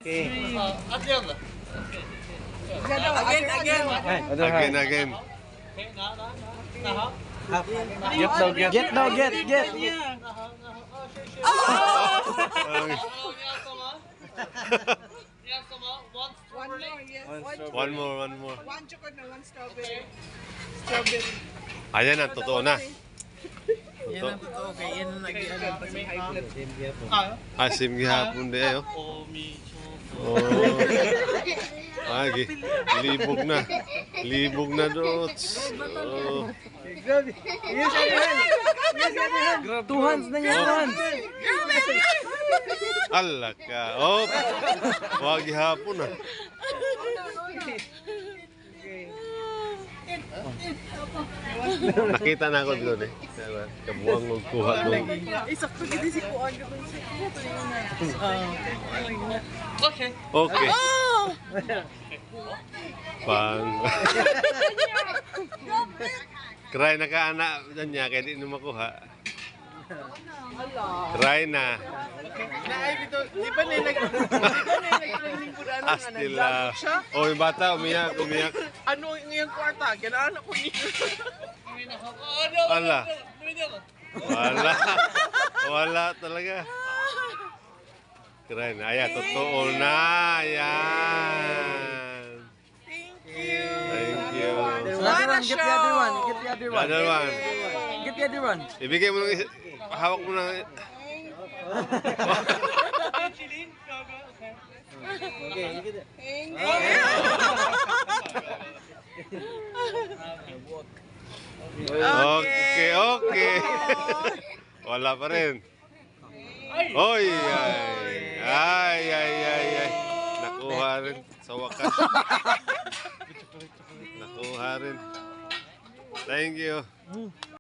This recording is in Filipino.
Okay. Again. Get now, get. One more. One chocolate and one strawberry. Strawberry. Ayan na, totoo na. Yan ang totoo. Kaya yan ang nag-iano. Asim gihapon di ayo. Oh. Agi. Libog na dots. Oh. Two hands na yan, two hands. Allah ka. Oh. Wag gihapon na. Nakita na ako doon eh. Kabuang magkuha doon. Isakto gid si kuan gid Okay. Pang. Cry na ka anak niya kaya di na makuha. Cry na. Naay dito, di ba nag-training ko na ano Astila. Oh, yung bata umiyak. Ano yung iyang kwarta? Kinaanak ko ni. Ala. Wala talaga. Cry na. Ayan, totoo na. Ayan. Thank you. Get the other one. Other one. Get the other one. Ibigay mo lang, hawak mo lang. Okay, get it. Okay. Wala pa rin. Oy, ay. Nakuha rin sa wakas. Nakuha rin. Thank you.